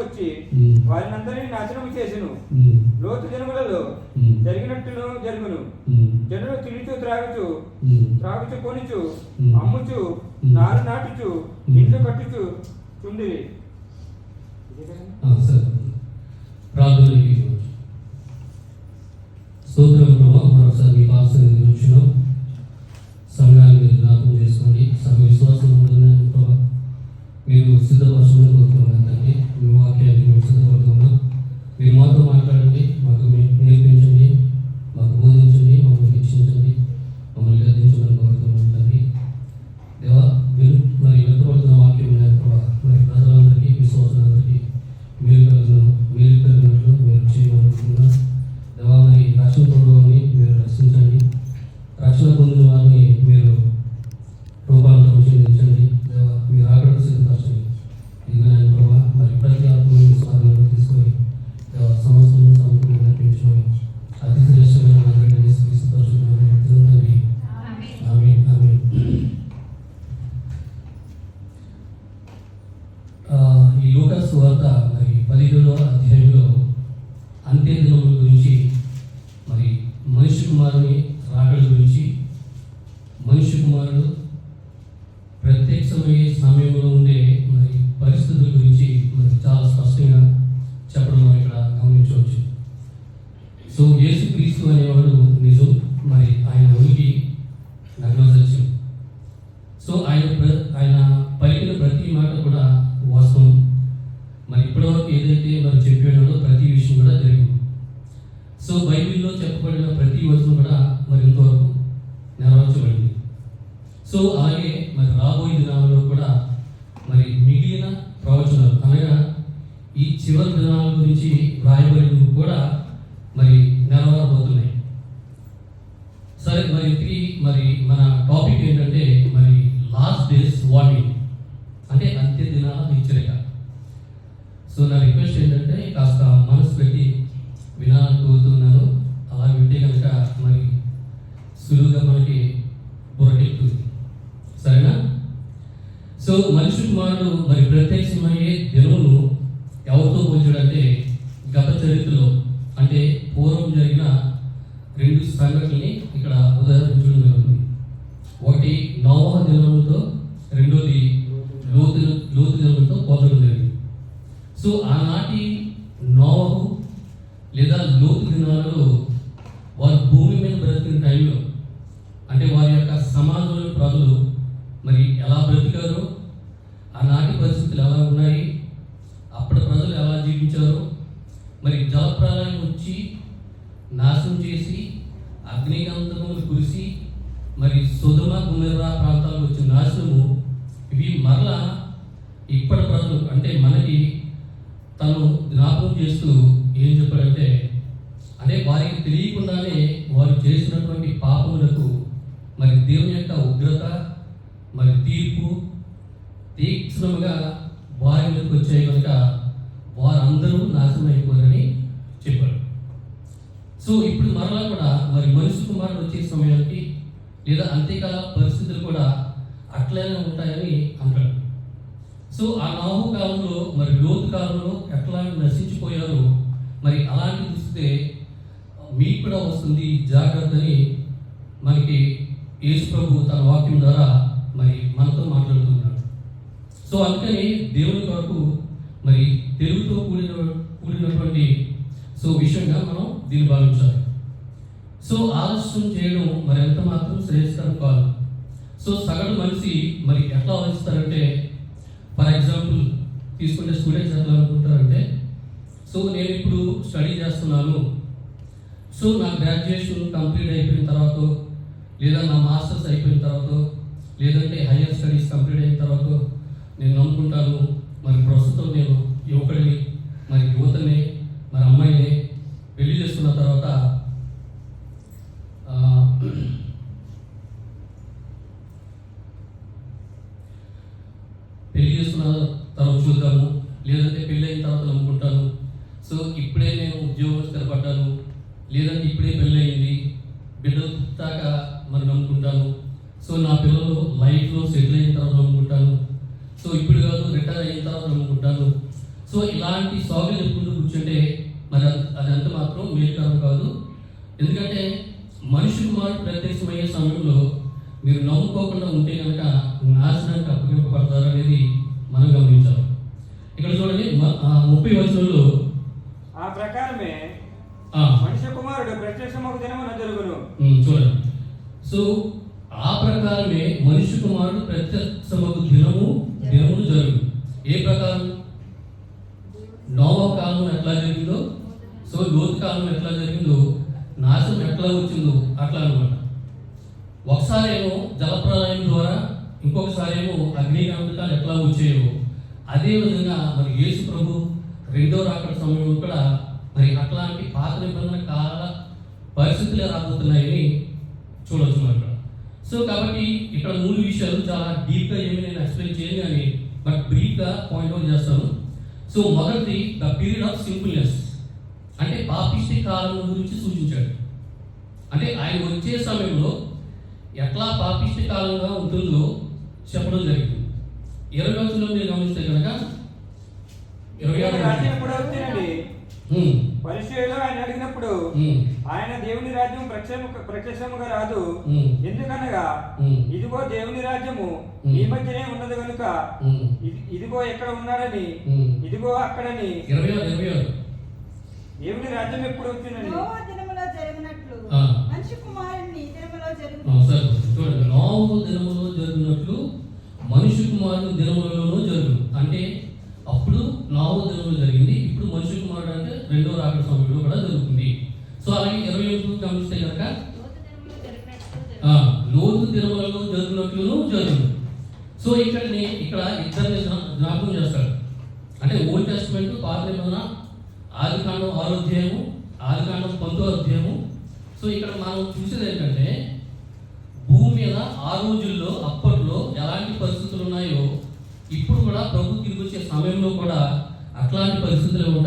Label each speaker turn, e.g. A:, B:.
A: వచ్చి వారినందరినీ నాశనము చేసెను. లోతు జనములలో జరిగినట్టును జరుగును. జనులు తినుచు త్రాగుచు కొనుచు అమ్ముచు నారు నాటుచు ఇండ్లు కట్టుచు చుండిరి.
B: మరోసారి సంఘాన్ని మీరు జ్ఞాపకం చేసుకోండి. సగ విశ్వాసం ఉంటుందని ప్రభావ మీరు సిద్ధపరచమని కోరుతున్నాను తండ్రి. మీ వాక్యాన్ని మేము సిద్ధపడుతున్నాం. మీరు మాతో మాట్లాడండి, మాకు నేర్పించండి, మాకు బోధించండి, మమ్మల్ని హెచ్చించండి, మమ్మల్ని గద్దించమని కోరుతున్నాను తండ్రి. దేవా మీరు మరి వెతపడుతున్న వాక్యం ప్రభావ మరి ప్రజలందరికీ విశ్వాసులందరికీ మీరు కలిగినట్లు మీరు చేయమనుకుంటున్నాం. దేవా మరి రక్షణ పొందుని మీరు రక్షించండి, రక్షణ పొందిన వారిని మీరు రూపాంతరం చెందించండి. దేవా మీరు ఆకలి సిద్ధపరచండి. ఇదిగోనైనా ప్రభావ మరి ప్రతి ఆత్మీయ స్వాధీనంలో తీసుకొని దేవా సమస్యలను సమకూర్చి నడిపించుకొని అతి శ్రేష్టమైన అందరినీ తీసుకుపరచుకున్నాను తండ్రి. ఆమేన్ ఆమేన్. ఈ లూకా సువార్త మరి 15వ అధ్యాయంలో అంత్య దినముల గురించి మరి మనిషి కుమారుని రాకడ గురించి, మనిషి కుమారుడు ప్రత్యక్షమయ్యే సమయంలో ఉండే మరి పరిస్థితుల గురించి మరి చాలా స్పష్టంగా చెప్పడం మనం ఇక్కడ గమనించవచ్చు. సో యేసు క్రీస్తు అనేవాడు నిజం, మరి ఆయన ఉనికి నగ్న సత్యం. సో ఆయన పలికిన ప్రతి మాట కూడా వాస్తవం. మరి ఇప్పటివరకు ఏదైతే మరి చెప్పాడో ప్రతి విషయం కూడా జరిగింది. సో బైబిల్లో చెప్పబడిన ప్రతి వచనం కూడా మరి ఇంతవరకు నెరవేర్చబడింది. సో అలాగే మరి రాబోయే దినాలలో కూడా మరి మిగిలిన ప్రవచనాలు అనగా ఈ చివరి దినాల గురించి వ్రాయబడినవి కూడా మరి నెరవేరబోతున్నాయి. సరే మరి మన టాపిక్ ఏంటంటే మరి లాస్ట్ డేస్ వార్నింగ్, అంటే అంత్య దినాల హెచ్చరిక. సో నా రిక్వెస్ట్ ఏంటంటే కాస్త మనసు పెట్టి వినాలని కోరుతున్నాను. అలా వింటే కనుక మరి సులువుగా మనకి బుర్రకెక్కుతుంది. సరేనా? సో మనిషి కుమారుడు మరి ప్రత్యక్షమయ్యే దినమును ఎవరితో పోల్చాడంటే గత చరిత్రలో అంటే పూర్వం జరిగిన 2 సంఘటనల్ని ఇక్కడ ఉదాహరించడం జరుగుతుంది. ఒకటి నోవహు దినములతో, రెండోది లోతు దినములతో పోల్చడం జరిగింది. సో ఆనాటి నోవహు లేదా లోతు దినాలలో వారు భూమి మీద బ్రతికిన టైంలో అంటే వారి యొక్క సమాజంలో ప్రజలు మరి ఎలా బ్రతికారో, ఆనాటి పరిస్థితులు ఎలా ఉన్నాయి, అప్పటి ప్రజలు ఎలా జీవించారో, మరి జలప్రలయం వచ్చి నాశనం చేసి అగ్నిగంధకములు కురిసి మరి సొదొమ గొమొర్రా ప్రాంతాలకు వచ్చిన నాశనము ఇవి మరలా ఇప్పటి ప్రజలు అంటే మనకి తను జ్ఞాపకం చేస్తూ ఏం చెప్పాడంటే అంటే వారికి తెలియకుండానే వారు చేసినటువంటి పాపములకు మరి దేవుని యొక్క ఉగ్రత మరి తీర్పు తీక్షణముగా వారి మీదకి వచ్చాయి కనుక వారందరూ నాశనం అయిపోరని చెప్పాడు. సో ఇప్పుడు మరలా కూడా మరి మనిషి కుమారుడు వచ్చే సమయానికి లేదా అంత్యకాల పరిస్థితులు కూడా అట్లనే ఉంటాయని అంటాడు. సో ఆ నోవహు కాలంలో మరి లోతు కాలంలో ఎట్లా నశించిపోయారో మరి అలాంటి చూస్తే మీకు కూడా వస్తుంది జాగ్రత్తని మనకి యేసు ప్రభు తన వాక్యం ద్వారా మరి మనతో మాట్లాడుతున్నాడు. సో అందుకని దేవుని కొరకు మరి తెలుగుతో కూడినటువంటి సో విషయంగా మనం దీన్ని భావించాలి. సో ఆలస్యం చేయడం మరి ఎంత మాత్రం శ్రేయస్కరం కాదు. సో సగటు మనిషి మరి ఎట్లా ఆలోచిస్తారంటే, ఫర్ ఎగ్జాంపుల్ తీసుకుంటే స్టూడెంట్స్ ఎట్లా అనుకుంటారంటే, సో నేను ఇప్పుడు స్టడీ చేస్తున్నాను, సో నా గ్రాడ్యుయేషన్ కంప్లీట్ అయిపోయిన తర్వాత లేదా నా మాస్టర్స్ అయిపోయిన తర్వాత లేదంటే హయ్యర్ స్టడీస్ కంప్లీట్ అయిన తర్వాత నేను అనుకుంటాను మరి ప్రస్తుతం నేను యువకుడిని మరి యువతని మరి అమ్మాయిని పెళ్లి చేసుకున్న తర్వాత చూద్దాము, లేదంటే పెళ్ళి అయిన తర్వాత నమ్ముకుంటాను. సో ఇప్పుడే నేను ఉద్యోగం స్థిరపడ్డాను, లేదంటే ఇప్పుడే పెళ్ళి అయింది, బిడ్డలు పుట్టాక మరి నమ్ముకుంటాను. సో నా పిల్లలు లైఫ్లో సెటిల్ అయిన తర్వాత నమ్ముకుంటాను. సో ఇప్పుడు కాదు రిటైర్ అయిన తర్వాత నమ్ముకుంటాను. సో సో ఇలాంటి సాగులు చెప్పుకుంటూ కూర్చుంటే మరి అదంతా మాత్రం మేలుకరం కాదు. ఎందుకంటే మనిషి కుమారుడు ప్రత్యక్షమయ్యే సమయంలో మీరు నమ్ముకోకుండా ఉంటే కనుక నాశనానికి అప్పగింపబడతారు అనేది మనం గమనించాలి. ఇక్కడ చూడండి 30 వచనంలో
A: ఆ ప్రకారమే మనిషి కుమారుడు ప్రత్యక్షమగు దినమున జరుగును.
B: చూడండి. సో ఆ ప్రకారమే మనిషి కుమారుడు ప్రత్యక్షమగు దినమును జరుగును. ఏ ప్రకారం? నోవహు కాలం ఎట్లా జరిగిందో, సో లోతు కాలం ఎట్లా జరిగిందో, నాశనం ఎట్లా వచ్చిందో అట్లా అనమాట. ఒకసారి ఏమో జలప్రలయం ద్వారా, ఇంకొకసారి ఏమో అగ్నికాంతకాలు ఎట్లా వచ్చాయో అదేవిధంగా మరి యేసు ప్రభు రెండో రాకడ సమయంలో కూడా మరి అట్లాంటి పాత నిబంధన కాల పరిస్థితులే రాబోతున్నాయని చూడవచ్చు మనం ఇక్కడ. సో కాబట్టి ఇక్కడ 3 విషయాలు చాలా డీప్గా ఏమి నేను ఎక్స్ప్లెయిన్ చేయను కానీ బట్ బ్రీఫ్గా పాయింట్ అవుట్ చేస్తాను. సో మొదటిది ద పీరియడ్ ఆఫ్ సింపుల్నెస్, అంటే పాపిష్టి కాలం గురించి సూచించాడు. అంటే ఆయన వచ్చే సమయంలో ఎట్లా పాపిష్టి కాలంగా ఉంటుందో చెప్పడం జరిగింది. 20 రోజుల్లో మీరు గమనిస్తే కనుక 26
A: రాజ్యం ఎప్పుడు వచ్చిందండి? పరిచయంలో ఆయన అడిగినప్పుడు ఆయన దేవుని రాజ్యం ప్రత్యక్షముగా రాదు, ఎందుకనగా ఇదిగో దేవుని రాజ్యము ఈ మధ్యనే ఉన్నది కనుక ఇదిగో ఎక్కడ ఉన్నాడని ఇదిగో అక్కడని.
B: 26
A: దేవుని రాజ్యం ఎప్పుడు వచ్చిందండి?
C: నోవహు దినములో జరిగినట్లు మనిషి కుమారుని దినములో జరుగును.
B: చూడండి, నోవహు దినములో జరిగినట్లు మనిషి కుమారుడు దినములలోనూ జరుగును. అంటే అప్పుడు నోవహు దినములు జరిగింది, ఇప్పుడు మనిషి కుమారుడు అంటే రెండో రాకడ సమయంలో కూడా జరుగుతుంది. సో అలాగే 28 గమనిస్తే కనుక లోతు దినములలో జరిగినట్లును జరుగును. సో ఇక్కడ ఇద్దరిని జ్ఞాపకం చేస్తాడు. అంటే ఓల్డ్ టెస్ట్మెంట్, పాత నిబంధన, ఆదికాండం 6వ అధ్యాయము, ఆదికాండం 19వ అధ్యాయము. సో ఇక్కడ మనం చూసేది ఏంటంటే భూమి మీద ఆ రోజుల్లో అప్పట్లో ఎలాంటి పరిస్థితులు ఉన్నాయో ఇప్పుడు కూడా ప్రభు తిరిగి వచ్చే సమయంలో కూడా అట్లాంటి పరిస్థితులు ఉంటాయి.